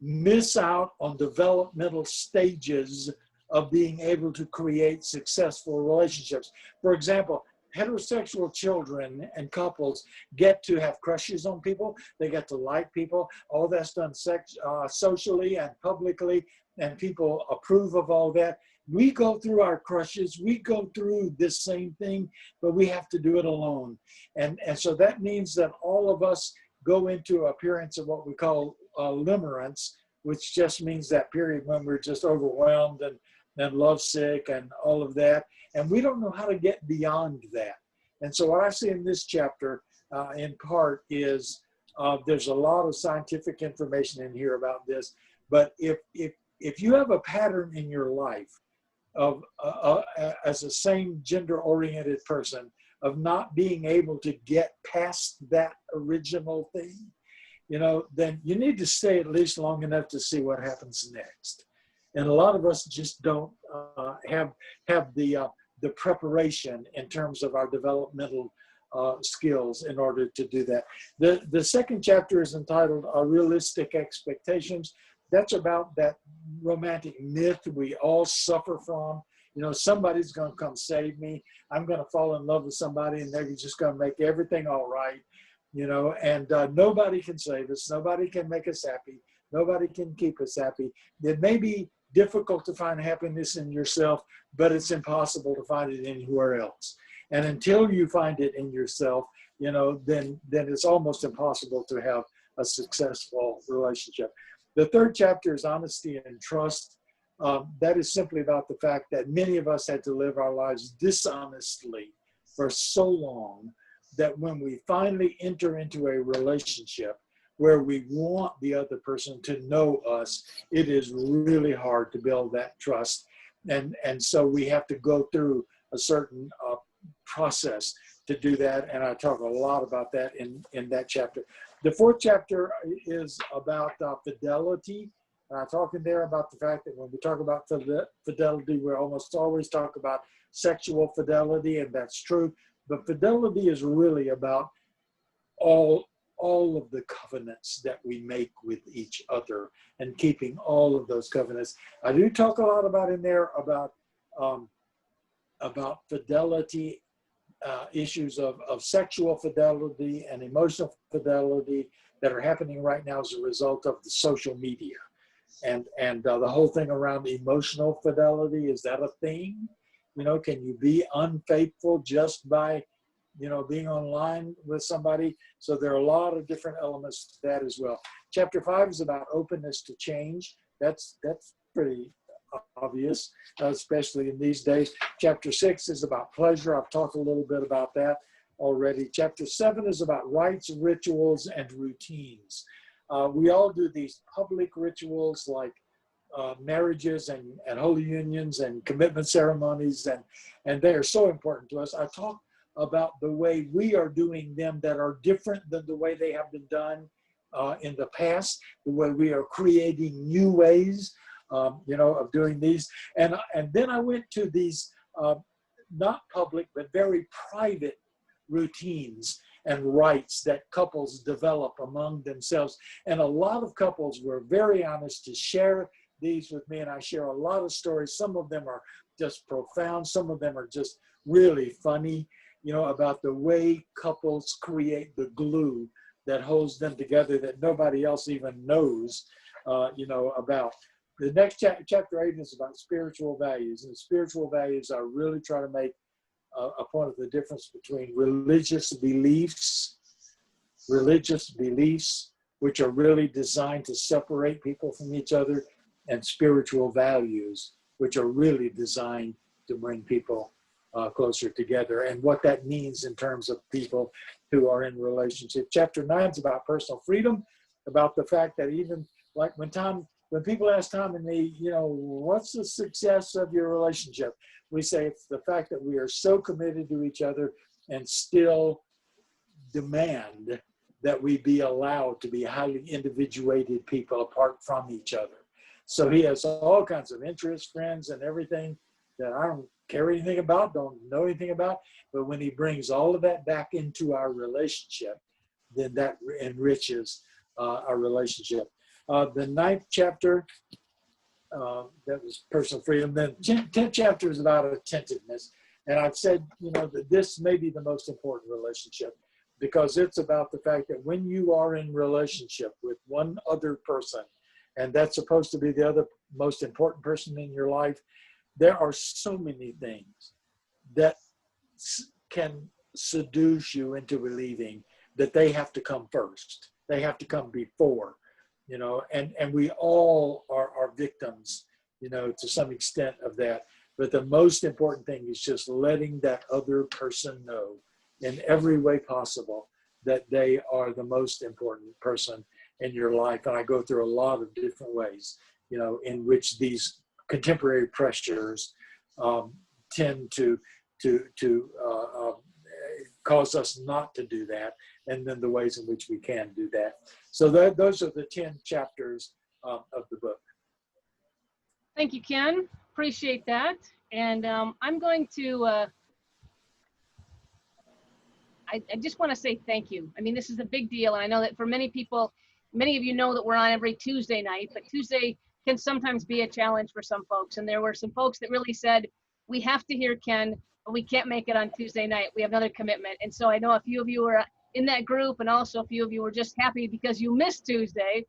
miss out on developmental stages of being able to create successful relationships. For example, heterosexual children and couples get to have crushes on people. They get to like people. All that's done socially and publicly, and people approve of all that. We go through our crushes. We go through this same thing, but we have to do it alone. And so that means that all of us go into a period of what we call limerence, which just means that period when we're just overwhelmed and lovesick and all of that. And we don't know how to get beyond that. And so what I see in this chapter, in part, is there's a lot of scientific information in here about this. But if you have a pattern in your life of as a same gender-oriented person of not being able to get past that original thing, you know, then you need to stay at least long enough to see what happens next. And a lot of us just don't have the preparation in terms of our developmental skills in order to do that. The second chapter is entitled Realistic Expectations. That's about that romantic myth we all suffer from. You know, somebody's going to come save me. I'm going to fall in love with somebody and they're just going to make everything all right. You know, and nobody can save us. Nobody can make us happy. Nobody can keep us happy. It may be difficult to find happiness in yourself, but it's impossible to find it anywhere else. And until you find it in yourself, you know, then it's almost impossible to have a successful relationship. The third chapter is Honesty and Trust. That is simply about the fact that many of us had to live our lives dishonestly for so long that when we finally enter into a relationship where we want the other person to know us, it is really hard to build that trust. And so we have to go through a certain process to do that. And I talk a lot about that in that chapter. The fourth chapter is about fidelity. And I talk in there about the fact that when we talk about fidelity, we almost always talk about sexual fidelity, and that's true. But fidelity is really about all of the covenants that we make with each other and keeping all of those covenants. I do talk a lot about in there about fidelity, issues of sexual fidelity and emotional fidelity that are happening right now as a result of the social media. And the whole thing around emotional fidelity, is that a thing? You know, can you be unfaithful just by, you know, being online with somebody? So there are a lot of different elements to that as well. Chapter 5 is about openness to change. That's pretty obvious, especially in these days. Chapter 6 is about pleasure. I've talked a little bit about that already. Chapter 7 is about rites, rituals, and routines. We all do these public rituals like marriages and holy unions and commitment ceremonies, and they are so important to us. I talk about the way we are doing them that are different than the way they have been done in the past, the way we are creating new ways, you know, of doing these. And then I went to these not public, but very private routines and rites that couples develop among themselves. And a lot of couples were very honest to share these with me, and I share a lot of stories. Some of them are just profound. Some of them are just really funny, you know, about the way couples create the glue that holds them together that nobody else even knows, you know, about. The next chapter 8 is about spiritual values, and spiritual values are really trying to make a point of the difference between religious beliefs, which are really designed to separate people from each other, and spiritual values, which are really designed to bring people closer together, and what that means in terms of people who are in relationship. Chapter 9 is about personal freedom, about the fact that even like when people ask Tom and me, you know, what's the success of your relationship? We say it's the fact that we are so committed to each other and still demand that we be allowed to be highly individuated people apart from each other. So he has all kinds of interests, friends, and everything that I don't care anything about, don't know anything about. But when he brings all of that back into our relationship, then that enriches our relationship. The 9th chapter, that was personal freedom. Then 10th chapter is about attentiveness. And I've said, that this may be the most important relationship, because it's about the fact that when you are in relationship with one other person, and that's supposed to be the other most important person in your life, there are so many things that can seduce you into believing that they have to come first. They have to come before, and we all are victims, to some extent of that. But the most important thing is just letting that other person know in every way possible that they are the most important person in your life. And I go through a lot of different ways, in which these contemporary pressures tend to cause us not to do that, and then the ways in which we can do that. So those are the 10 chapters of the book. Thank you, Ken. Appreciate that. And I'm going to, I just want to say thank you. I mean, this is a big deal. And I know that for many people, many of you know that we're on every Tuesday night, but Tuesday can sometimes be a challenge for some folks. And there were some folks that really said, we have to hear Ken, but we can't make it on Tuesday night. We have another commitment. And so I know a few of you were in that group, and also a few of you were just happy because you missed Tuesday,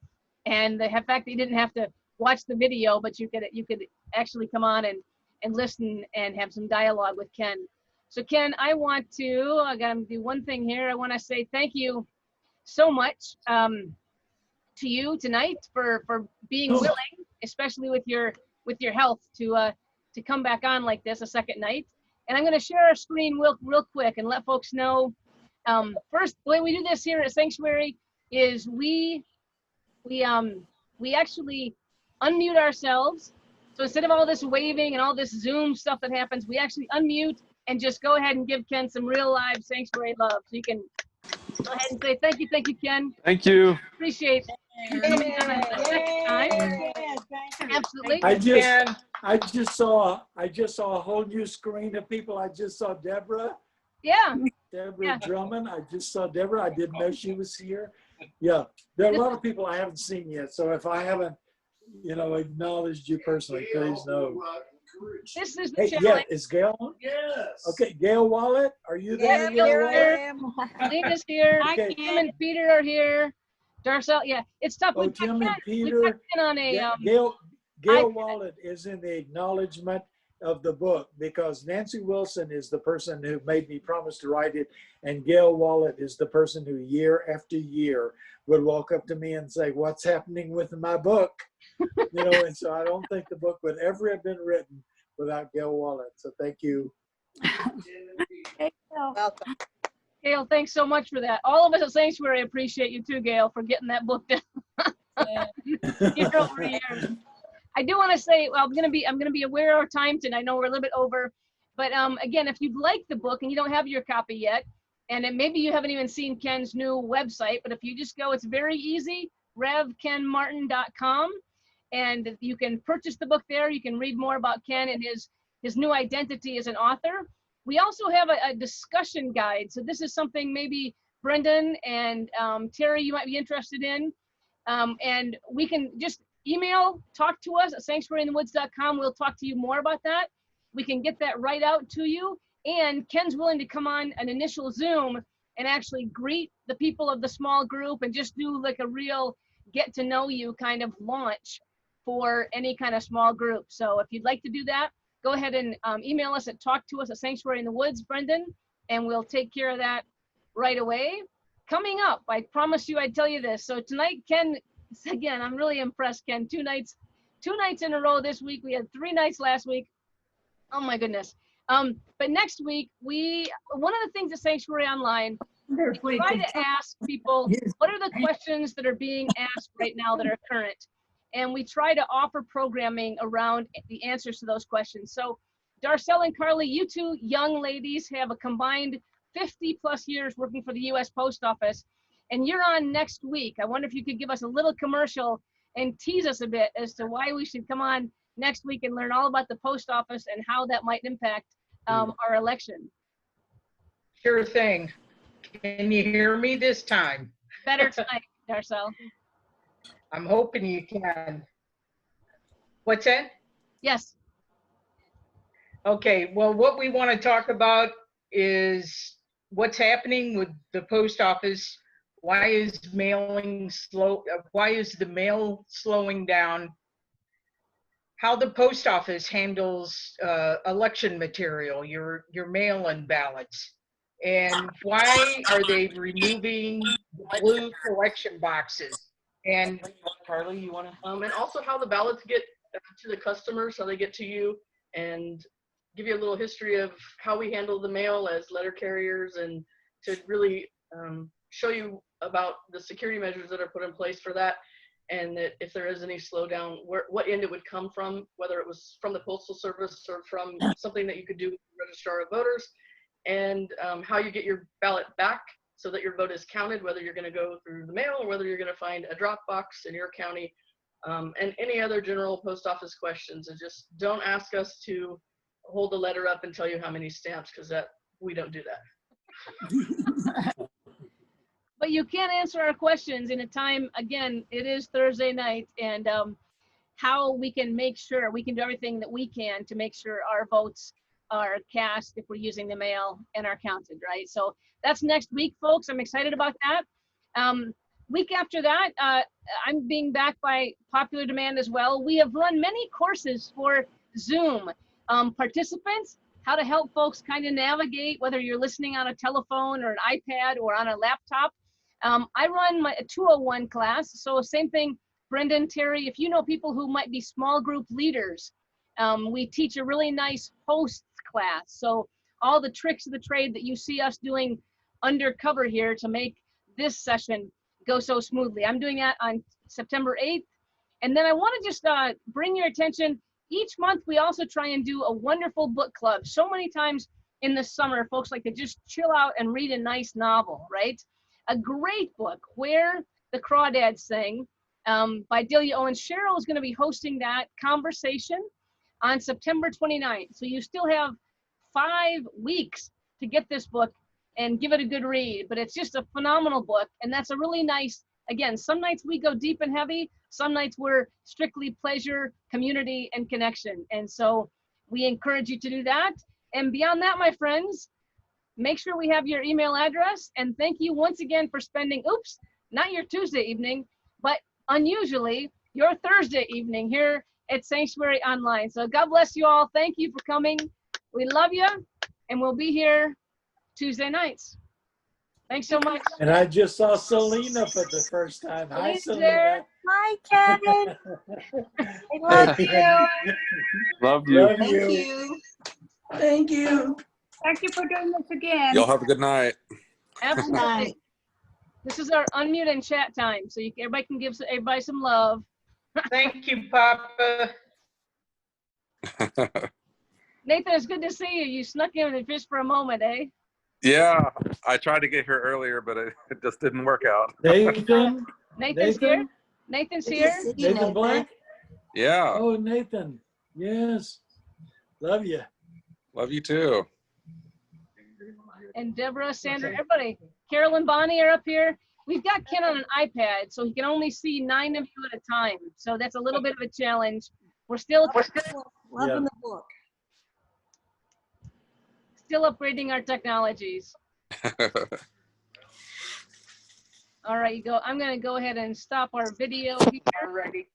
and the fact that you didn't have to watch the video, but you could actually come on and listen and have some dialogue with Ken. So Ken, I gotta do one thing here. I want to say thank you so much to you tonight for being willing, especially with your health, to come back on like this a second night. And I'm going to share our screen real quick and let folks know. First, the way we do this here at Sanctuary is we actually unmute ourselves. So instead of all this waving and all this Zoom stuff that happens, we actually unmute and just go ahead and give Ken some real live Sanctuary love. So you can go ahead and say thank you, Ken. Thank you. Appreciate you coming on a second time. Absolutely. I just saw a whole new screen of people. I just saw Deborah. Yeah. Deborah Drummond. I just saw Deborah. I didn't know she was here. Yeah. There are a lot of people I haven't seen yet. So if I haven't, acknowledged you personally, please know. This is the challenge. Yeah, is Gail on? Yes. Okay, Gail Wallet, are you there? Yeah, Gail here Wallet? I am. Lena's here. Okay. Tim and Peter are here. Darcel, yeah, it's tough. Oh, Tim and Peter. On a, Gail Wallet is in the acknowledgement of the book, because Nancy Wilson is the person who made me promise to write it, and Gail Wallet is the person who year after year would walk up to me and say, "What's happening with my book?" And so I don't think the book would ever have been written without Gail Wallet. So thank you. Welcome. Gail, thanks so much for that. All of us at Sanctuary appreciate you too, Gail, for getting that book done. Over years. I do want to say, well, I'm gonna be aware of our time tonight. I know we're a little bit over, but again, if you'd like the book and you don't have your copy yet, and maybe you haven't even seen Ken's new website, but if you just go, it's very easy, revkenmartin.com, and you can purchase the book there. You can read more about Ken and his new identity as an author. We also have a discussion guide. So this is something maybe Brendan and Terry, you might be interested in. And we can just talk to us at sanctuaryinthewoods.com. We'll talk to you more about that. We can get that right out to you. And Ken's willing to come on an initial Zoom and actually greet the people of the small group and just do like a real get to know you kind of launch for any kind of small group. So if you'd like to do that, go ahead and email us at talk-to-us@sanctuaryinthewoods, Brendan, and we'll take care of that right away. Coming up, I promised you I'd tell you this. So tonight, Ken, again, I'm really impressed, Ken. Two nights in a row this week. We had 3 nights last week. Oh my goodness. But next week, one of the things at Sanctuary Online, we try to ask people, what are the questions that are being asked right now that are current? And we try to offer programming around the answers to those questions. So Darcel and Carly, you two young ladies have a combined 50 plus years working for the US Post Office, and you're on next week. I wonder if you could give us a little commercial and tease us a bit as to why we should come on next week and learn all about the post office and how that might impact our election. Sure thing. Can you hear me this time? Better tonight, Darcel. I'm hoping you can. What's that? Yes. Okay, well, what we want to talk about is what's happening with the post office. Why is mailing slow? Why is the mail slowing down? How the post office handles election material, your mail-in ballots, and why are they removing the blue collection boxes? And Carly, you want to? And also how the ballots get to the customers, how they get to you, and give you a little history of how we handle the mail as letter carriers, and to really show you about the security measures that are put in place for that, and that if there is any slowdown, what end it would come from, whether it was from the Postal Service or from something that you could do with the Registrar of Voters, and how you get your ballot back so that your vote is counted, whether you're going to go through the mail or whether you're going to find a drop box in your county, and any other general post office questions. And just don't ask us to hold the letter up and tell you how many stamps, because we don't do that. But you can answer our questions in a time, again, it is Thursday night, and how we can make sure, we can do everything that we can to make sure our votes are cast if we're using the mail and are counted, right? So that's next week, folks. I'm excited about that. Week after that, I'm being backed by popular demand as well. We have run many courses for Zoom participants, how to help folks kind of navigate, whether you're listening on a telephone or an iPad or on a laptop. I run a 201 class, so same thing, Brendan, Terry, if you know people who might be small group leaders, we teach a really nice hosts class. So all the tricks of the trade that you see us doing undercover here to make this session go so smoothly. I'm doing that on September 8th. And then I want to just bring your attention, each month we also try and do a wonderful book club. So many times in the summer, folks like to just chill out and read a nice novel, right? A great book, Where the Crawdads Sing, by Delia Owens. Cheryl is going to be hosting that conversation on September 29th. So you still have 5 weeks to get this book and give it a good read, but it's just a phenomenal book. And that's a really nice, again, some nights we go deep and heavy, some nights we're strictly pleasure, community, and connection. And so we encourage you to do that. And beyond that, my friends, make sure we have your email address. And thank you once again for spending, oops, not your Tuesday evening, but unusually your Thursday evening here at Sanctuary Online. So God bless you all. Thank you for coming. We love you, and we'll be here Tuesday nights. Thanks so much. And I just saw Selena for the first time. Hi, Selena's there. Selena. Hi, Ken. I love you. Love you. Love Thank you. you. Thank you. Thank you for doing this again. Y'all have a good night. Absolutely. Night. This is our unmute and chat time, so everybody can give everybody some love. Thank you, Papa. Nathan, it's good to see you. You snuck in just for a moment, eh? Yeah, I tried to get here earlier, but it just didn't work out. Nathan? Here. Nathan? Nathan's Good to here. see you, Nathan Black? Yeah, Oh, Nathan. Yes. Love you. love you too. And Deborah, Sandra, everybody. Carol and Bonnie are up here. We've got Ken on an iPad, so he can only see 9 of you at a time. So that's a little bit of a challenge. We're still Loving the book. upgrading our technologies. All right, I'm going to go ahead and stop our video here. Alrighty.